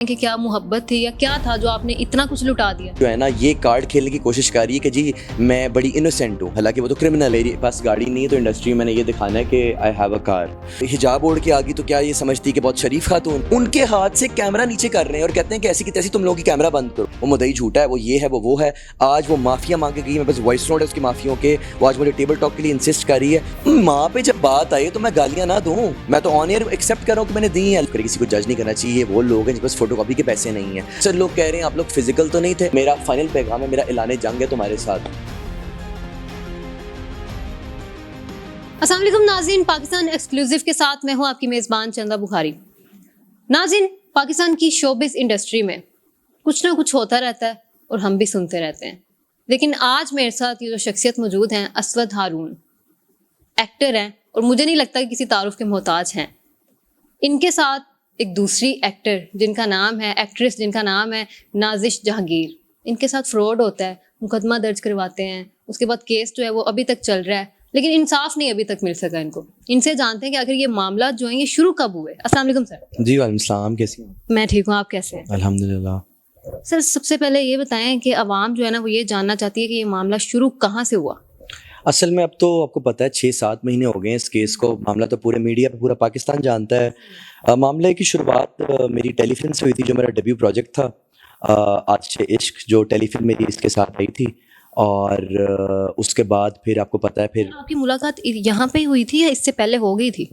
کہ کیا محبت تھی یا کیا تھا جو آپ نے اتنا کچھ لٹا دیا؟ جو ہے نا یہ کارڈ کھیلنے کی کوشش کر رہی ہے کہ جی میں بڑی انوسینٹ ہوں، حالانکہ وہ تو کرمنل ہے، میرے پاس گاڑی نہیں ہے تو انڈسٹری میں نے یہ دکھانا ہے کہ آئی ہیو اے کار۔ حجاب اوڑھ کے آگی تو کیا یہ سمجھتی کہ بہت شریف خاتون؟ ان کے ہاتھ سے کیمرہ نیچے کر رہے ہیں اور کہتے ہیں کہ ایسی کی تیسی تم لوگوں کی کیمرہ بند کرو۔ وہ مدعی جھوٹا ہے، وہ یہ ہے وہ ہے۔ آج وہ معافیا مانگے گئی، میں بس وائس نوٹ ہے اس کی معافیوں کے، وہ آج مجھے ٹیبل ٹاک کے لیے انسسٹ کر رہی ہے۔ ماں پہ جب بات آئی تو میں گالیاں نہ دوں، میں تو آن ایئر ایکسیپٹ کر رہا ہوں کہ میں نے دی ہیں۔ کسی کو جج نہیں کرنا چاہیے، وہ لوگ ہیں جس پاس فوٹو کاپی کے پیسے نہیں ہیں۔ سر لوگ کہہ رہے ہیں آپ لوگ فزیکل تو نہیں تھے، میرا فائنل پیغام ہے، میرا اعلان جنگ ہے تمہارے ساتھ۔ السلام علیکم ناظرین، پاکستان ایکسکلوزیو کے ساتھ میں ہوں آپ کی میزبان چندہ بخاری۔ ناظرین، پاکستان کی شوبز انڈسٹری میں کچھ نہ کچھ ہوتا رہتا ہے اور ہم بھی سنتے رہتے ہیں، لیکن آج میرے ساتھ یہ جو شخصیت موجود ہیں، اسود ہارون، ایکٹر ہیں اور مجھے نہیں لگتا کہ کسی تعارف کے محتاج ہیں۔ ان کے ساتھ ایک دوسری ایکٹر جن کا نام ہے ایکٹریس جن کا نام ہے نازش جہانگیر، ان کے ساتھ فراڈ ہوتا ہے، مقدمہ درج کرواتے ہیں، اس کے بعد کیس جو ہے وہ ابھی تک چل رہا ہے، لیکن انصاف نہیں ابھی تک مل سکا ان کو۔ ان سے جانتے ہیں کہ آخر یہ معاملات جو ہیں یہ شروع کب ہوئے۔ السلام علیکم سر۔ جی وعلیکم السلام، کیسی ہیں؟ میں ٹھیک ہوں، آپ کیسے ہیں؟ الحمدللہ۔ سر سب سے پہلے یہ بتائیں کہ عوام جو ہے نا وہ یہ جاننا چاہتی ہے کہ یہ معاملہ شروع کہاں سے ہوا؟ اصل میں اب تو آپ کو پتہ ہے 6-7 مہینے ہو گئے ہیں اس کیس کو، معاملہ تو پورے میڈیا پہ پورا پاکستان جانتا ہے۔ معاملے کی شروعات میری ٹیلی فلم سے ہوئی تھی، جو میرا ڈیبیو پروجیکٹ تھا، آج سے عشق، جو ٹیلی فلم میری اس کے ساتھ آئی تھی۔ اور اس کے بعد پھر آپ کو پتہ ہے پھر آپ کی ملاقات یہاں پہ ہی ہوئی تھی یا اس سے پہلے ہو گئی تھی؟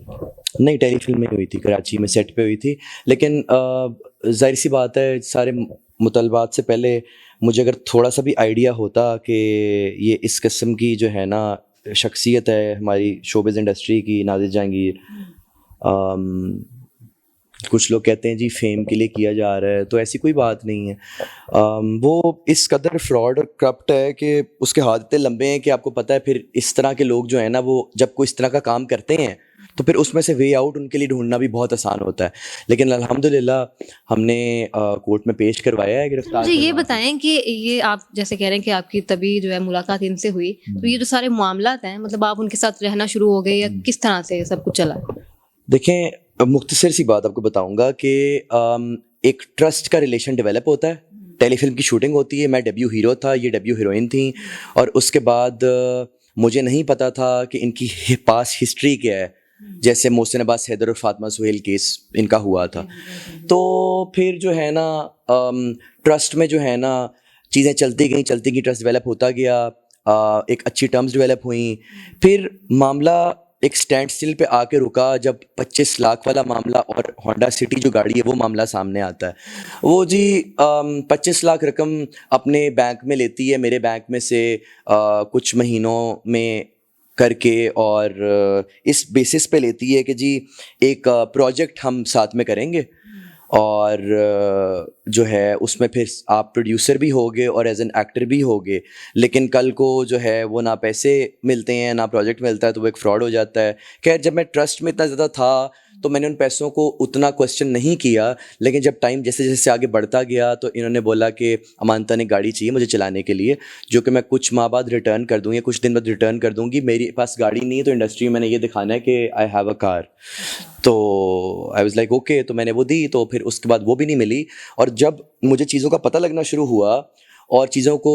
نہیں، ٹیلی فلم میں ہوئی تھی، کراچی میں سیٹ پہ ہوئی تھی، لیکن ظاہر سی بات ہے سارے مطالبات سے پہلے مجھے اگر تھوڑا سا بھی آئیڈیا ہوتا کہ یہ اس قسم کی جو ہے نا شخصیت ہے ہماری شوبز انڈسٹری کی، نازش جہانگیر، کچھ لوگ کہتے ہیں جی فیم کے لیے کیا جا رہا ہے، تو ایسی کوئی بات نہیں ہے۔ وہ اس قدر فراڈ اور کرپٹ ہے کہ اس کے ہاتھ اتنے لمبے ہیں کہ آپ کو پتہ ہے پھر اس طرح کے لوگ جو ہیں نا وہ جب کوئی اس طرح کا کام کرتے ہیں تو پھر اس میں سے وے آؤٹ ان کے لیے ڈھونڈنا بھی بہت آسان ہوتا ہے، لیکن الحمدللہ ہم نے کورٹ میں پیش کروایا ہے گرفتار۔ مجھے یہ بتائیں کہ یہ آپ جیسے کہہ رہے ہیں کہ آپ کی طبی جو ہے ملاقات ان سے ہوئی، تو یہ جو سارے معاملات ہیں مطلب آپ ان کے ساتھ رہنا شروع ہو گئے یا کس طرح سے سب کچھ چلا؟ دیکھیں مختصر سی بات آپ کو بتاؤں گا کہ ایک ٹرسٹ کا ریلیشن ڈیولپ ہوتا ہے، ٹیلی فلم کی شوٹنگ ہوتی ہے، میں ڈیبیو ہیرو تھا، یہ ڈیبیو ہیروئن تھیں، اور اس کے بعد مجھے نہیں پتا تھا کہ ان کی پاس ہسٹری کیا ہے، جیسے محسن عباس حیدر اور فاطمہ سہیل کیس ان کا ہوا تھا۔ تو پھر جو ہے نا ٹرسٹ میں جو ہے نا چیزیں چلتی گئیں، ٹرسٹ ڈیولپ ہوتا گیا، ایک اچھی ٹرمز ڈیولپ ہوئیں۔ پھر معاملہ ایک اسٹینڈ اسٹل پہ آ کے رکا جب 25 لاکھ والا معاملہ اور ہونڈا سٹی جو گاڑی ہے وہ معاملہ سامنے آتا ہے۔ وہ جی 25 لاکھ رقم اپنے بینک میں لیتی ہے، میرے بینک میں سے کچھ مہینوں میں کر کے، اور اس بیسس پہ لیتی ہے کہ جی ایک پروجیکٹ ہم ساتھ میں کریں گے، اور جو ہے اس میں پھر آپ پروڈیوسر بھی ہوگے اور ایز این ایکٹر بھی ہوگے، لیکن کل کو جو ہے وہ نہ پیسے ملتے ہیں نہ پروجیکٹ ملتا ہے، تو وہ ایک فراڈ ہو جاتا ہے۔ خیر جب میں ٹرسٹ میں اتنا زیادہ تھا تو میں نے ان پیسوں کو اتنا کوسچن نہیں کیا، لیکن جب ٹائم جیسے جیسے آگے بڑھتا گیا تو انہوں نے بولا کہ امانتا نے گاڑی چاہیے مجھے چلانے کے لیے، جو کہ میں کچھ ماہ بعد ریٹرن کر دوں گی، کچھ دن بعد ریٹرن کر دوں گی، میری پاس گاڑی نہیں ہے تو انڈسٹری میں نے یہ دکھانا ہے کہ آئی ہیو اے کار۔ تو آئی واز لائک اوکے، تو میں نے وہ دی، تو پھر اس کے بعد وہ بھی نہیں ملی، اور جب مجھے چیزوں کا پتہ لگنا شروع ہوا اور چیزوں کو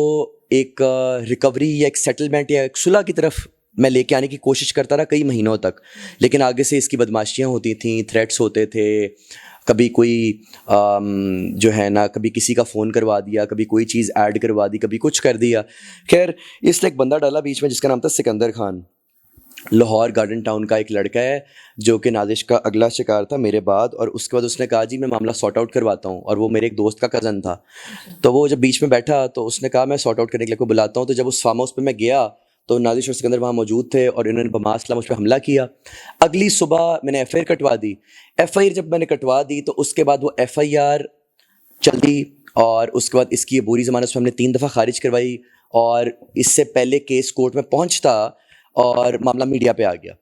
ایک ریکوری یا ایک سیٹلمنٹ یا ایک صلح کی طرف میں لے کے آنے کی کوشش کرتا رہا کئی مہینوں تک، لیکن آگے سے اس کی بدماشیاں ہوتی تھیں، تھریٹس ہوتے تھے، کبھی کوئی جو ہے نا کبھی کسی کا فون کروا دیا، کبھی کوئی چیز ایڈ کروا دی، کبھی کچھ کر دیا۔ خیر اس لیے ایک بندہ ڈالا بیچ میں جس کا نام تھا سکندر خان، لاہور گارڈن ٹاؤن کا ایک لڑکا ہے جو کہ نازش کا اگلا شکار تھا میرے بعد، اور اس کے بعد اس نے کہا جی میں معاملہ سارٹ آؤٹ کرواتا ہوں، اور وہ میرے ایک دوست کا کزن تھا، تو وہ جب بیچ میں بیٹھا تو اس نے کہا میں سارٹ آؤٹ کرنے کے لیے کو بلاتا ہوں۔ تو جب اس فارم ہاؤس پہ میں گیا تو نازش اور سکندر وہاں موجود تھے، اور انہوں نے بماسلہ مجھ پہ حملہ کیا۔ اگلی صبح میں نے ایف آئی آر کٹوا دی۔ ایف آئی آر جب میں نے کٹوا دی تو اس کے بعد وہ ایف آئی آر چل دی، اور اس کے بعد اس کی عبوری ضمانت سے ہم نے 3 دفعہ خارج کروائی، اور اس سے پہلے کیس کورٹ میں پہنچتا اور معاملہ میڈیا پہ آ گیا۔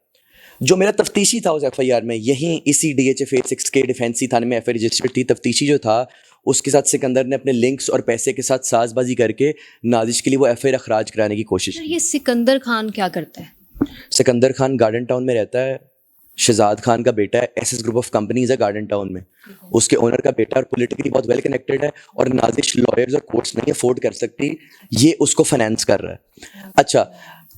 جو میرا تفتیشی تھا اس ایف آئی آر میں، یہیں اسی ڈی ایچ ایف 86 کے ڈیفینسی تھانے میں ایف آئی آر رجسٹرڈ تھی، تفتیشی جو تھا اس کے ساتھ سکندر نے اپنے لنکس اور پیسے کے ساتھ ساز بازی کر کے نازش کے لیے وہ ایف آئی آر اخراج کرانے کی کوشش کی۔ یہ سکندر خان کیا کرتا ہے؟ سکندر خان گارڈن ٹاؤن میں رہتا ہے، شہزاد خان کا بیٹا ہے, S S group of companies ہے گارڈن ٹاؤن میں, اس کے اونر کا بیٹا, اور پولیٹیکلی بہت ویل کنیکٹڈ ہے, اور نازش لائرز اور کورٹس نہیں افورڈ کر سکتی, یہ اس کو فائنینس کر رہا ہے. اچھا,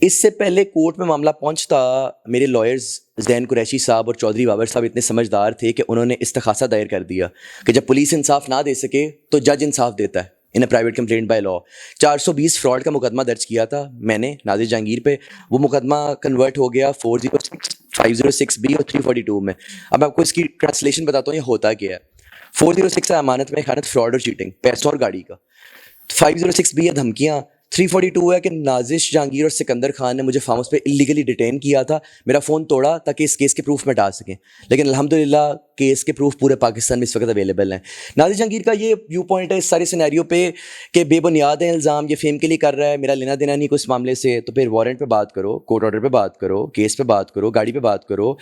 اس سے پہلے کورٹ میں معاملہ پہنچتا, میرے لائرز زین قریشی صاحب اور چودھری بابر صاحب اتنے سمجھدار تھے کہ انہوں نے استخاصہ دائر کر دیا کہ جب پولیس انصاف نہ دے سکے تو جج انصاف دیتا ہے in a private complaint by law. 420 fraud کا مقدمہ درج کیا تھا میں نے نازش جہانگیر پہ, وہ مقدمہ کنورٹ ہو گیا 406, 506B اور 342 میں. اب میں آپ کو اس کی ٹرانسلیشن بتاتا ہوں یہ ہوتا کیا ہے. 406 ہے امانت میں خیانت, فراڈ اور چیٹنگ, پیسوں اور گاڑی کا. 506B ہے دھمکیاں. 342 ہے کہ نازش جہانگیر اور سکندر خان نے مجھے فارم ہاؤس پہ اللیگلی ڈیٹین کیا تھا, میرا فون توڑا تاکہ اس کیس کے پروف میں ڈال سکیں, لیکن الحمدللہ کیس کے پروف پورے پاکستان میں اس وقت اویلیبل ہیں. نازش جہانگیر کا یہ ویو پوائنٹ ہے اس سارے سینیریو پہ کہ بے بنیاد ہیں الزام, یہ فیم کے لیے کر رہا ہے, میرا لینا دینا نہیں کوئی اس معاملے سے. تو پھر وارنٹ پہ بات کرو, کورٹ آرڈر پہ بات کرو, کیس پہ بات کرو, گاڑی پہ بات کرو,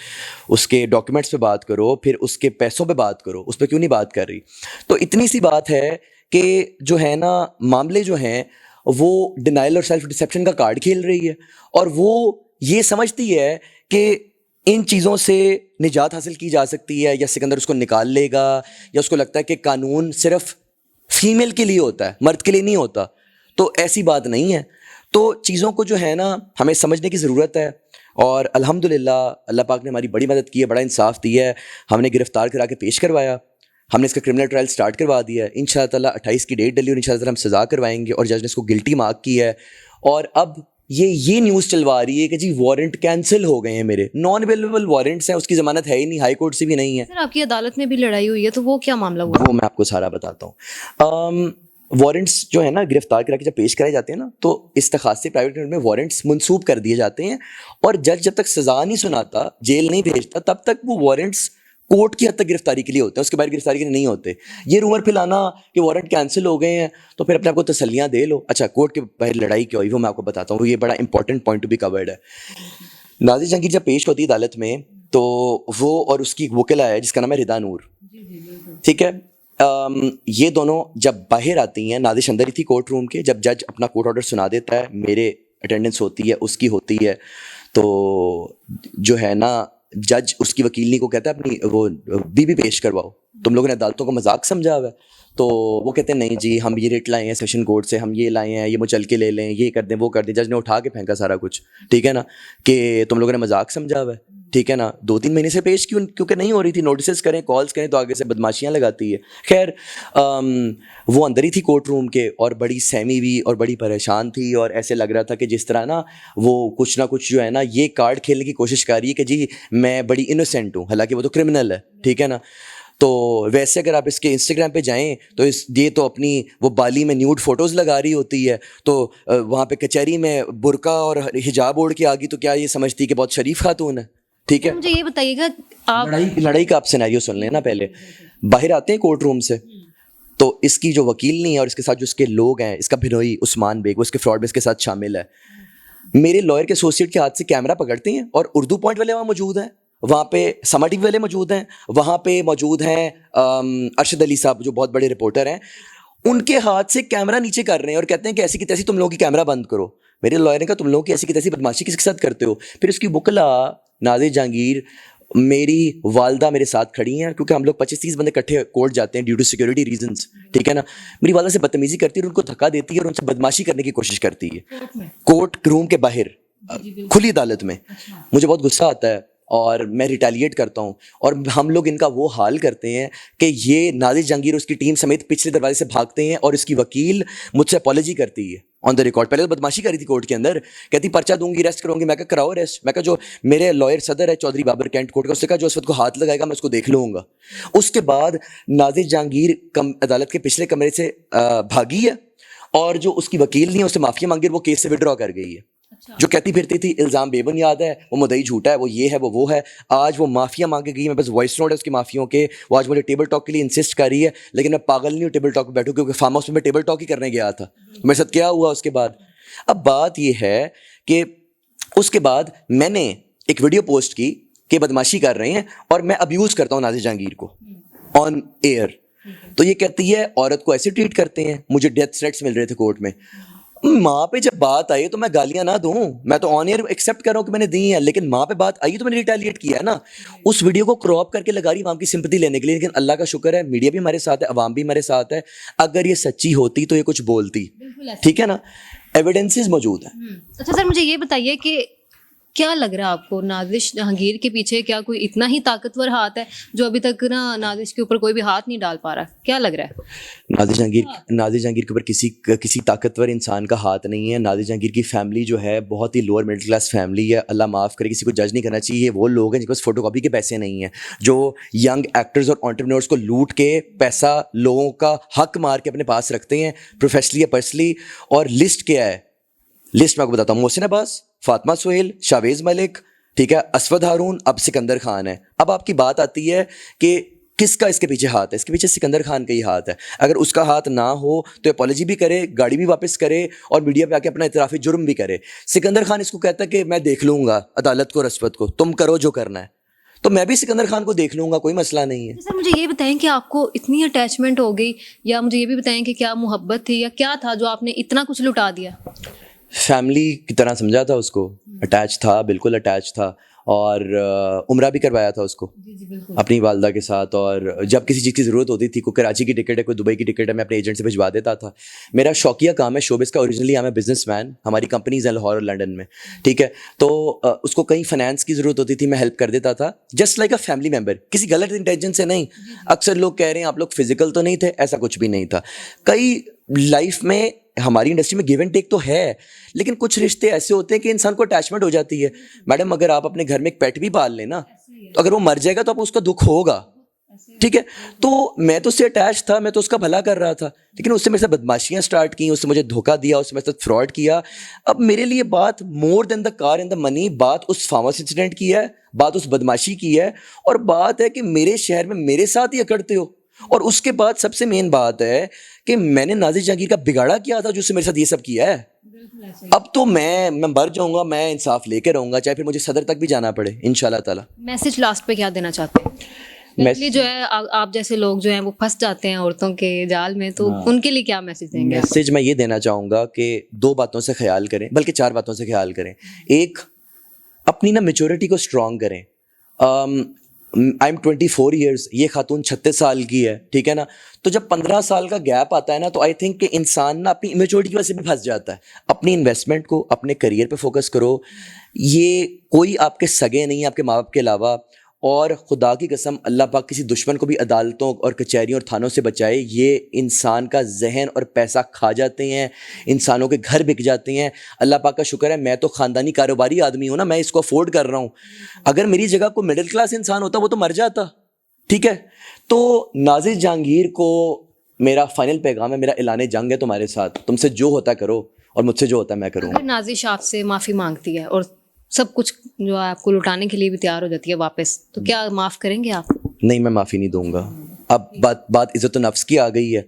اس کے ڈاکیومنٹس پہ بات کرو, پھر اس کے پیسوں پہ بات کرو, اس پہ کیوں نہیں بات کر رہی. تو اتنی سی بات ہے کہ جو ہے نا معاملے جو ہیں وہ ڈینائل اور سیلف ڈسیپشن کا کارڈ کھیل رہی ہے, اور وہ یہ سمجھتی ہے کہ ان چیزوں سے نجات حاصل کی جا سکتی ہے, یا سکندر اس کو نکال لے گا, یا اس کو لگتا ہے کہ قانون صرف فیمیل کے لیے ہوتا ہے, مرد کے لیے نہیں ہوتا. تو ایسی بات نہیں ہے. تو چیزوں کو جو ہے نا ہمیں سمجھنے کی ضرورت ہے, اور الحمدللہ اللہ پاک نے ہماری بڑی مدد کی ہے, بڑا انصاف دیا ہے. ہم نے گرفتار کرا کے پیش کروایا, ہم نے اس کا کرمنل ٹرائل سٹارٹ کروا دیا ہے. ان شاء اللہ تعالیٰ 28 کی ڈیٹ ڈلی اور ان شاء اللہ تعالیٰ ہم سزا کروائیں گے, اور جج نے اس کو گلٹی مارک کی ہے. اور اب یہ نیوز چلوا رہی ہے کہ جی وارنٹ کینسل ہو گئے ہیں, میرے نان اویلیبل وارنٹس ہیں, اس کی ضمانت ہے ہی نہیں, ہائی کورٹ سے بھی نہیں ہے. سر آپ کی عدالت میں بھی لڑائی ہوئی ہے, تو وہ کیا معاملہ ہوا؟ وہ میں آپ کو سارا بتاتا ہوں. وارنٹس جو ہے نا گرفتار کرا کے جب پیش کرائے جاتے ہیں نا, تو استخاصے پرائیویٹ میں وارنٹس منسوب کر دیے جاتے ہیں, اور جج جب تک سزا نہیں سناتا, جیل نہیں بھیجتا, تب تک وہ وارنٹس کورٹ کی حد تک گرفتاری کے لیے ہوتے ہیں, اس کے باہر گرفتاری کے لیے نہیں ہوتے. یہ رومر پھیلانا کہ وارنٹ کینسل ہو گئے ہیں تو پھر اپنے آپ کو تسلیاں دے لو. اچھا, کورٹ کے باہر لڑائی کیا ہوئی وہ میں آپ کو بتاتا ہوں, یہ بڑا important point to be covered ہے. نازش جہانگیر جب پیش ہوتی ہے عدالت میں, تو وہ اور اس کی وکلا ہے جس کا نام ہے ردا نور, ٹھیک ہے. یہ دونوں جب باہر آتی ہیں, نازش اندر ہی تھی کورٹ روم کے, جب جج اپنا کورٹ آرڈر سنا دیتا ہے, میرے اٹینڈنس ہوتی ہے, اس کی ہوتی ہے, تو جو ہے نا جج اس کی وکیلنی کو کہتا ہے اپنی وہ بی پیش کرواؤ, تم لوگوں نے عدالتوں کو مذاق سمجھا ہوا ہے. تو وہ کہتے ہیں نہیں جی ہم یہ ریٹ لائے ہیں سیشن کورٹ سے, ہم یہ لائے ہیں, یہ مچل کے لے لیں, یہ کر دیں, وہ کر دیں. جج نے اٹھا کے پھینکا سارا کچھ, ٹھیک ہے نا, کہ تم لوگوں نے مذاق سمجھا ہوا ہے, ٹھیک ہے نا. 2-3 مہینے سے پیش کیونکہ نہیں ہو رہی تھی, نوٹسز کریں, کالز کریں, تو آگے سے بدماشیاں لگاتی ہے. خیر وہ اندر ہی تھی کورٹ روم کے, اور بڑی سہمی ہوئی اور بڑی پریشان تھی, اور ایسے لگ رہا تھا کہ جس طرح نا وہ کچھ نہ کچھ جو ہے نا یہ کارڈ کھیلنے کی کوشش کر رہی ہے کہ جی میں بڑی انوسینٹ ہوں, حالانکہ وہ تو کرمنل ہے, ٹھیک ہے نا. تو ویسے اگر آپ اس کے انسٹاگرام پہ جائیں تو یہ تو اپنی وہ بالی میں نیوڈ فوٹوز لگا رہی ہوتی ہے, تو وہاں پہ کچہری میں برقع اور حجاب اوڑھ کے آگی تو کیا یہ سمجھتی کہ بہت شریف خاتون ہے, ٹھیک ہے. مجھے یہ بتائیے گا, آپ لڑائی کا آپ سینیریو سن لیں نا. پہلے باہر آتے ہیں کورٹ روم سے, تو اس کی جو وکیل نہیں ہے اور اس کے ساتھ جو اس کے لوگ ہیں, اس کا بھنوئی عثمان بیگ, وہ اس کے فراڈ میں اس کے ساتھ شامل ہے. میرے لائر کے ایسوسیٹ کے ہاتھ سے کیمرہ پکڑتے ہیں, اور اردو پوائنٹ والے وہاں موجود ہیں, وہاں پہ سما ٹی وی والے موجود ہیں, وہاں پہ موجود ہیں ارشد علی صاحب جو بہت بڑے رپورٹر ہیں, ان کے ہاتھ سے کیمرہ نیچے کر رہے ہیں اور کہتے ہیں کہ ایسی کی تیسی تم لوگوں کی کیمرہ بند کرو. میرے لائر نے کہا تم لوگوں کی ایسی کی تیسی بدماشی کس کے ساتھ کرتے ہو. پھر اس کی وکلا نازش جہانگیر, میری والدہ میرے ساتھ کھڑی ہیں, کیونکہ ہم لوگ 25-30 بندے اکٹھے کورٹ جاتے ہیں ڈیو ٹو سیکورٹی ریزنس, ٹھیک ہے نا. میری والدہ سے بدتمیزی کرتی ہے اور ان کو دھکا دیتی ہے اور ان سے بدماشی کرنے کی کوشش کرتی ہے کورٹ روم کے باہر کھلی عدالت میں. مجھے بہت غصہ آتا ہے اور میں ریٹیلیٹ کرتا ہوں, اور ہم لوگ ان کا وہ حال کرتے ہیں کہ یہ نازش جہانگیر اس کی ٹیم سمیت پچھلے دروازے سے بھاگتے ہیں, اور اس کی وکیل مجھ سے اپالوجی کرتی ہے آن دا ریکارڈ. پہلے تو بدماشی کری تھی کورٹ کے اندر, کہتی پرچہ دوں گی, ریسٹ کروں گی. میں کہا کراؤ ریسٹ. میں کہا جو میرے لائر صدر ہے چودھری بابر کینٹ کورٹ کا, اس نے کہا جو اس وقت کو ہاتھ لگائے گا میں اس کو دیکھ لوں گا. اس کے بعد نازش جہانگیر عدالت کے پچھلے کمرے سے بھاگی ہے, اور جو اس کی وکیل نہیں ہے اس سے معافی مانگی, وہ کیس سے وڈرا کر گئی ہے. جو کہتی پھرتی تھی الزام بے بنیاد ہے, وہ مدعی جھوٹا ہے, وہ یہ ہے وہ ہے, آج وہ معافیا مانگے گئی. میں بس وائس نوٹ ہے اس کی معافیوں کے, وہ آج مجھے ٹیبل ٹاک کے لیے انسسٹ کر رہی ہے, لیکن میں پاگل نہیں ہوں ٹیبل ٹاک پہ بیٹھوں, کیونکہ فارم ہاؤس میں ٹیبل ٹاک ہی کرنے گیا تھا. میرے ساتھ کیا ہوا اس کے بعد. اب بات یہ ہے کہ اس کے بعد میں نے ایک ویڈیو پوسٹ کی کہ بدماشی کر رہے ہیں, اور میں ابیوز کرتا ہوں نازش جہانگیر کو آن ایئر. تو یہ کہتی ہے عورت کو ایسے ٹریٹ کرتے ہیں. مجھے ڈیتھ تھریٹس مل رہے تھے کورٹ میں. ماں پہ جب بات آئی تو میں گالیاں نہ دوں, میں تو آن ایئر ایکسیپٹ کر رہا ہوں کہ میں نے دی ہیں, لیکن ماں پہ بات آئی تو میں نے ریٹیلیٹ کیا ہے نا. اس ویڈیو کو کراپ کر کے لگا رہی عوام کی سمپتی لینے کے لیے, لیکن اللہ کا شکر ہے میڈیا بھی ہمارے ساتھ ہے, عوام بھی ہمارے ساتھ ہے. اگر یہ سچی ہوتی تو یہ کچھ بولتی, ٹھیک ہے نا, ایویڈنسز موجود ہیں. اچھا سر مجھے یہ بتائیے کہ کیا لگ رہا ہے آپ کو, نازش جہانگیر کے پیچھے کیا کوئی اتنا ہی طاقتور ہاتھ ہے جو ابھی تک نا نازش کے اوپر کوئی بھی ہاتھ نہیں ڈال پا رہا؟ کیا لگ رہا ہے؟ نازش جہانگیر کے اوپر کسی طاقتور انسان کا ہاتھ نہیں ہے. نازش جہانگیر کی فیملی جو ہے بہت ہی لوور مڈل کلاس فیملی ہے. اللہ معاف کرے, کسی کو جج نہیں کرنا چاہیے. وہ لوگ ہیں جن کے پاس فوٹو کاپی کے پیسے نہیں ہیں, جو ینگ ایکٹرز اور انٹرپرینورس کو لوٹ کے پیسہ لوگوں کا حق مار کے اپنے پاس رکھتے ہیں پروفیشنلی یا پرسنلی. اور لسٹ کیا ہے, لسٹ میں آپ کو بتاتا ہوں. محسن عباس, فاطمہ سہیل, شاویز ملک, ٹھیک ہے, اسود ہارون, اب سکندر خان ہے. اب آپ کی بات آتی ہے کہ کس کا اس کے پیچھے ہاتھ ہے. اس کے پیچھے سکندر خان کا ہی ہاتھ ہے. اگر اس کا ہاتھ نہ ہو تو اپالوجی بھی کرے, گاڑی بھی واپس کرے, اور میڈیا پہ آ کے اپنا اعترافی جرم بھی کرے. سکندر خان اس کو کہتا ہے کہ میں دیکھ لوں گا عدالت کو, رشوت کو, تم کرو جو کرنا ہے. تو میں بھی سکندر خان کو دیکھ لوں گا, کوئی مسئلہ نہیں ہے. سر مجھے یہ بتائیں کہ آپ کو اتنی اٹیچمنٹ ہو گئی, یا مجھے یہ بھی بتائیں کہ کیا محبت تھی یا کیا تھا جو آپ نے اتنا کچھ لٹا دیا؟ فیملی کی طرح سمجھا تھا اس کو, اٹیچ تھا, بالکل اٹیچ تھا. اور عمرہ بھی کروایا تھا اس کو اپنی والدہ کے ساتھ. اور جب کسی چیز کی ضرورت ہوتی تھی, کوئی کراچی کی ٹکٹ ہے, کوئی دبئی کی ٹکٹ ہے, میں اپنے ایجنٹ سے بھجوا دیتا تھا. میرا شوقیہ کام ہے شوبز کا. Originally I am a business man, ہماری کمپنیز ہیں لاہور اور لنڈن میں, ٹھیک ہے. تو اس کو کہیں فائنینس کی ضرورت ہوتی تھی, میں ہیلپ کر دیتا تھا, just like a family member, کسی غلط انٹینشن سے نہیں. اکثر لوگ کہہ رہے ہیں آپ لوگ فزیکل تو نہیں تھے, ایسا کچھ بھی نہیں تھا. کئی لائف میں ہماری انڈسٹری میں گیو اینڈ ٹیک تو ہے, لیکن کچھ رشتے ایسے ہوتے ہیں کہ انسان کو اٹیچمنٹ ہو جاتی ہے. میڈم اگر آپ اپنے گھر میں ایک پیٹ بھی پال لیں نا, تو اگر وہ مر جائے گا تو آپ اس کا دکھ ہوگا, ٹھیک ہے. تو میں تو اس سے اٹیچ تھا, میں تو اس کا بھلا کر رہا تھا, لیکن اس سے میرے ساتھ بدماشیاں سٹارٹ کی, اس سے مجھے دھوکہ دیا, اس سے میرے ساتھ فراڈ کیا. اب میرے لیے بات مور دین دا کار اینڈ دا منی, بات اس فارم ہاؤس انسیڈنٹ کی ہے, بات اس بدماشی کی ہے, اور بات ہے کہ میرے شہر میں میرے ساتھ ہی اکڑتے ہو. اور اس کے بعد سب سے مین بات ہے کہ میں نے نازش جہانگیر کا بگاڑا کیا تھا جو اس سے میرے ساتھ یہ سب کیا ہے. اب تو میں مر جاؤں گا, میں انصاف لے کے رہوں گا, چاہے پھر مجھے صدر تک بھی جانا پڑے انشاءاللہ تعالی. میسج لاسٹ پہ کیا دینا چاہتے ہیں؟ جو ہے آپ جیسے لوگ جو ہیں وہ پھنس جاتے ہیں عورتوں کے جال میں, تو ان کے لیے کیا میسج دیں گے؟ میسج میں یہ دینا چاہوں گا کہ 2 باتوں سے خیال کریں, بلکہ 4 باتوں سے خیال کریں. ایک, اپنی نا میچورٹی کو اسٹرانگ کریں. آئی ایم 24 ایئرس, یہ خاتون 36 سال کی ہے, ٹھیک ہے نا. تو جب 15 سال کا گیپ آتا ہے نا, تو آئی تھنک کہ انسان نا اپنی امیچورٹی کی وجہ سے بھی پھنس جاتا ہے. اپنی انویسٹمنٹ کو, اپنے کریئر پہ فوکس کرو. یہ کوئی آپ کے سگے نہیں, آپ کے ماں باپ کے علاوہ. اور خدا کی قسم اللہ پاک کسی دشمن کو بھی عدالتوں اور کچہریوں اور تھانوں سے بچائے. یہ انسان کا ذہن اور پیسہ کھا جاتے ہیں, انسانوں کے گھر بک جاتے ہیں. اللہ پاک کا شکر ہے میں تو خاندانی کاروباری آدمی ہوں نا, میں اس کو افورڈ کر رہا ہوں. اگر میری جگہ کوئی مڈل کلاس انسان ہوتا وہ تو مر جاتا, ٹھیک ہے. تو نازش جہانگیر کو میرا فائنل پیغام ہے, میرا اعلان جنگ ہے تمہارے ساتھ. تم سے جو ہوتا ہے کرو, اور مجھ سے جو ہوتا ہے میں کروں. نازش آپ سے معافی مانگتی ہے اور سب کچھ جو آپ کو لٹانے کے لیے بھی تیار ہو جاتی ہے واپس, تو کیا معاف کریں گے آپ؟ نہیں, میں معافی نہیں دوں گا. اب بات عزت و نفس کی آ گئی ہے.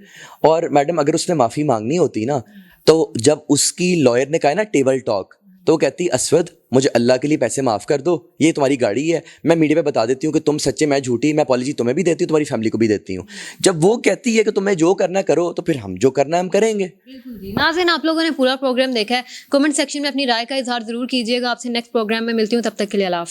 اور میڈم اگر اس نے معافی مانگنی ہوتی نا, تو جب اس کی لائر نے کہا نا ٹیبل ٹاک, تو وہ کہتی اسود مجھے اللہ کے لیے پیسے معاف کر دو, یہ تمہاری گاڑی ہے, میں میڈیا پہ بتا دیتی ہوں کہ تم سچے میں جھوٹی, میں اپالوجی تمہیں بھی دیتی ہوں, تمہاری فیملی کو بھی دیتی ہوں. جب وہ کہتی ہے کہ تمہیں جو کرنا ہے کرو, تو پھر ہم جو کرنا ہے ہم کریں گے. ناظرین آپ لوگوں نے پورا پروگرام دیکھا ہے, کمنٹ سیکشن میں اپنی رائے کا اظہار ضرور کیجیے گا. آپ سے نیکسٹ پروگرام میں ملتی ہوں, تب تک کے لیے اللہ حافظ.